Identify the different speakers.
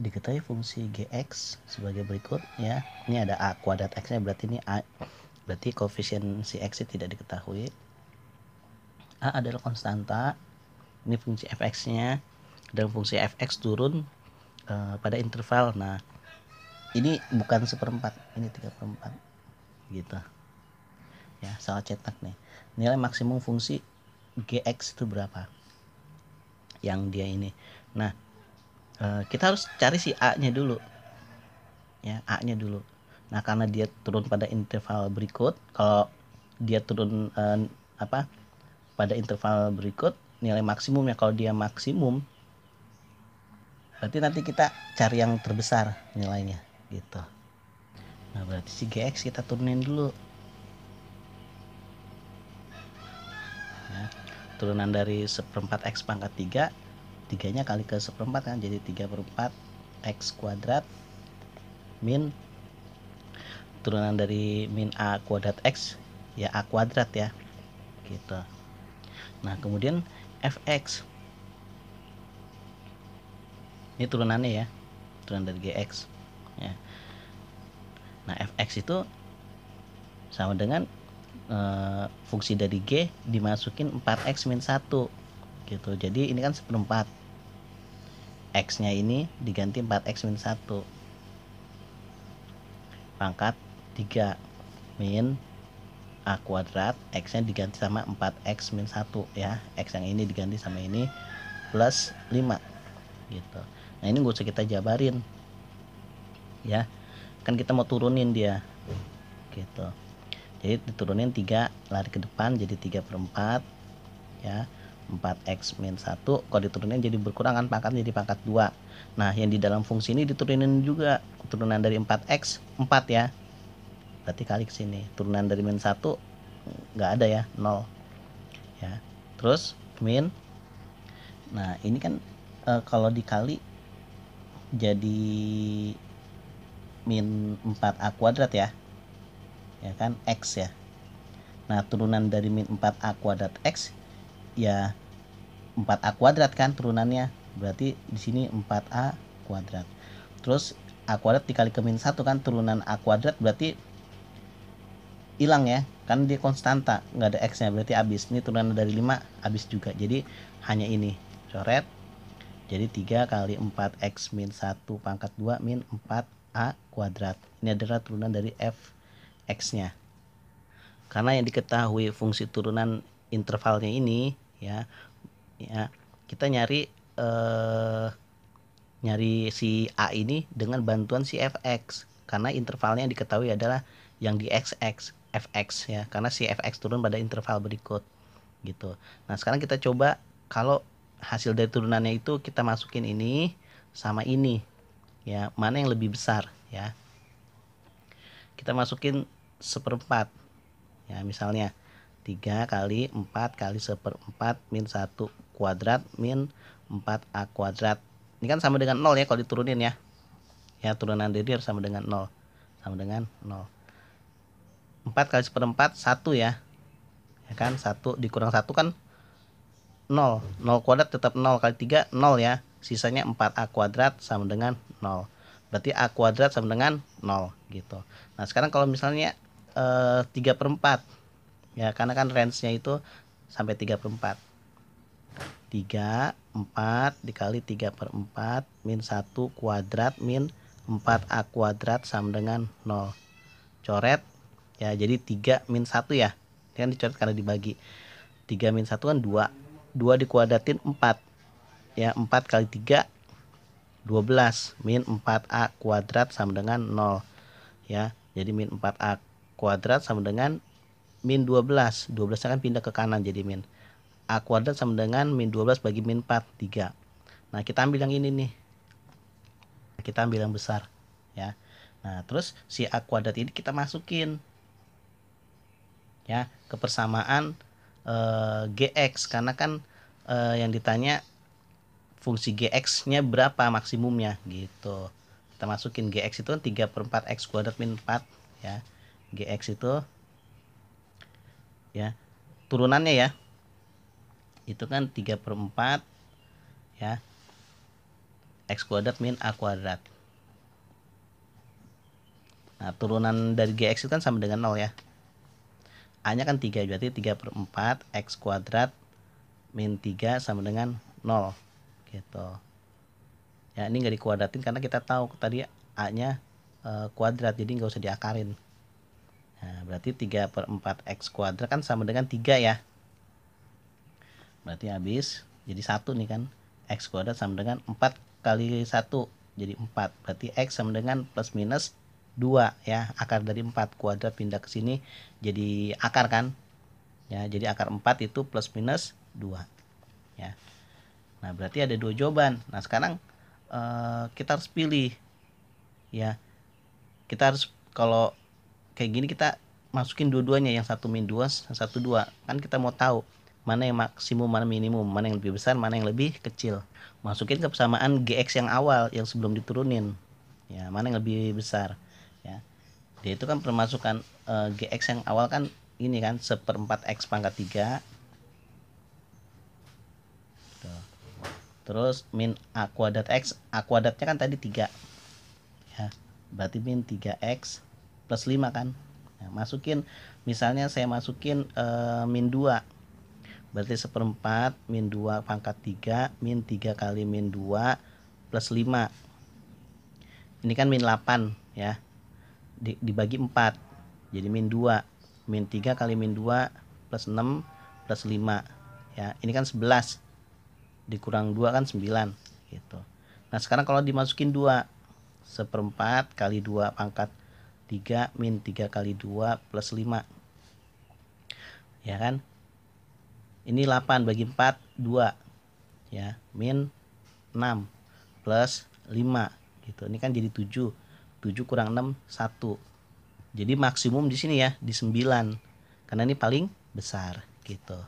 Speaker 1: diketahui fungsi Gx sebagai berikut ya. Ini ada A kuadrat X nya, berarti ini A, berarti koefisien si X tidak diketahui. A adalah konstanta, ini fungsi fx nya, dan fungsi fx turun pada interval. Nah ini bukan seperempat, ini 3/4 gitu ya, salah cetak nih. Nilai maksimum fungsi Gx itu berapa yang dia ini. Nah kita harus cari si A nya dulu ya, A nya dulu. Nah karena dia turun pada interval berikut, kalau dia turun pada interval berikut, nilai maksimumnya kalau dia maksimum, berarti nanti kita cari yang terbesar nilainya gitu. Nah berarti si Gx kita turunin dulu ya. Turunan dari 1/4 X pangkat 3, 3 nya kali ke 1/4 kan, jadi 3/4 X kuadrat min turunan dari min A kuadrat X ya, A kuadrat ya gitu. Nah kemudian Fx ini turunannya ya, turunan dari Gx ya. Nah Fx itu sama dengan fungsi dari G dimasukin 4x min 1 gitu. Jadi ini kan 1/4, X nya ini diganti 4x min 1 pangkat 3 min A kuadrat, X nya diganti sama 4x min 1 ya, X yang ini diganti sama ini plus 5 gitu. Nah ini gak usah kita jabarin ya, kan kita mau turunin dia gitu. Jadi diturunin 3 lari ke depan jadi 3/4 ya, 4x min 1. Kalau diturunin jadi berkurang kan, pangkat jadi pangkat 2. Nah yang di dalam fungsi ini diturunin juga, turunan dari 4x 4 ya, berarti kali ke sini. Turunan dari min 1 nggak ada ya, 0 ya. Terus min, nah ini kan kalau dikali jadi min 4a kuadrat ya kan, X ya. Nah turunan dari min 4a kuadrat X ya 4a kuadrat kan turunannya, berarti di sini 4a kuadrat. Terus a kuadrat dikali ke min 1 kan, turunan a kuadrat berarti hilang ya, kan dia konstanta, nggak ada x nya, berarti habis. Ini turunan dari 5 habis juga, jadi hanya ini coret. Jadi 3 kali 4x min 1 pangkat 2 min 4a kuadrat. Ini adalah turunan dari fx nya. Karena yang diketahui fungsi turunan intervalnya ini ya kita nyari si A ini dengan bantuan si fx, karena intervalnya yang diketahui adalah yang di xx fx ya, karena si fx turun pada interval berikut gitu. Nah sekarang kita coba kalau hasil dari turunannya itu kita masukin ini sama ini ya, mana yang lebih besar ya. Kita masukin 1/4 ya, misalnya 3 kali 4 kali 1/4 min 1 kuadrat min 4a kuadrat. Ini kan sama dengan 0 ya kalau diturunin ya. Ya turunan dari harus sama dengan 0. Sama dengan 0. 4 kali 1/4 1 ya. Ya kan, 1 dikurang 1 kan 0. 0 kuadrat tetap 0 kali 3 0 ya. Sisanya 4a kuadrat sama dengan 0. Berarti a kuadrat sama dengan 0 gitu. Nah sekarang kalau misalnya 3/4 ya, karena kan range-nya itu sampai 3/4. 3, 4 dikali 3/4 min 1 kuadrat min 4a kuadrat sama dengan 0. Coret ya, jadi 3 min 1 ya. Ini kan dicoret karena dibagi. 3 min 1 kan 2. 2 dikuadratin 4. Ya, 4 kali 3 12 min 4a kuadrat sama dengan 0. Ya, jadi min 4a kuadrat sama dengan min 12. 12 kan pindah ke kanan jadi min. A kuadrat sama dengan min 12 bagi min 4, 3. Nah kita ambil yang ini nih, kita ambil yang besar ya. Nah terus si A kuadrat ini kita masukin ya ke persamaan Gx, karena kan yang ditanya fungsi Gx nya berapa maksimumnya gitu. Kita masukin Gx itu kan 3/4 X kuadrat min 4 ya. Gx itu ya turunannya ya, itu kan 3/4 ya X kuadrat min A kuadrat. Nah, turunan dari GX itu kan sama dengan 0 ya. A-nya kan 3, berarti 3/4 X kuadrat min 3 sama dengan 0. Gitu. Ya, ini nggak dikuadratin karena kita tahu tadi A-nya kuadrat, jadi nggak usah diakarin. Nah, berarti 3/4 X kuadrat kan sama dengan 3 ya. Berarti habis jadi 1 nih kan. X kuadrat sama dengan 4 kali 1 jadi 4. Berarti X sama dengan plus minus 2 ya. Akar dari 4 kuadrat pindah ke sini jadi akar kan. Ya, jadi akar 4 itu plus minus 2 ya. Nah, berarti ada 2 jawaban. Nah, sekarang kita harus pilih ya. Kita harus, kalau kayak gini kita masukin dua-duanya, yang 1 min 2, yang 1 2. Kan kita mau tahu mana yang maksimum, mana minimum, mana yang lebih besar, mana yang lebih kecil. Masukin ke persamaan GX yang awal yang sebelum diturunin. Ya, mana yang lebih besar ya. Dia itu kan permasukan GX yang awal kan ini kan 1/4 X pangkat 3. Tuh. Terus min A kuadrat X, A kuadratnya kan tadi 3 ya. Berarti min 3X plus 5 kan. Nah, masukin, misalnya saya masukin min 2. Berarti 1/4 min 2 pangkat 3 min 3 kali min 2 plus 5. Ini kan min 8 ya. Dibagi 4. Jadi min 2. Min 3 kali min 2 plus 6 plus 5. Ya, ini kan 11. Dikurang 2 kan 9 gitu. Nah, sekarang kalau dimasukin 2, 1/4 kali 2 pangkat 3 min 3 kali 2 plus 5. Ya kan? Ini 8 bagi 4 2 ya, min 6 plus 5 gitu. Ini kan jadi 7. 7 kurang 6 1. Jadi maksimum di sini ya di 9. Karena ini paling besar gitu.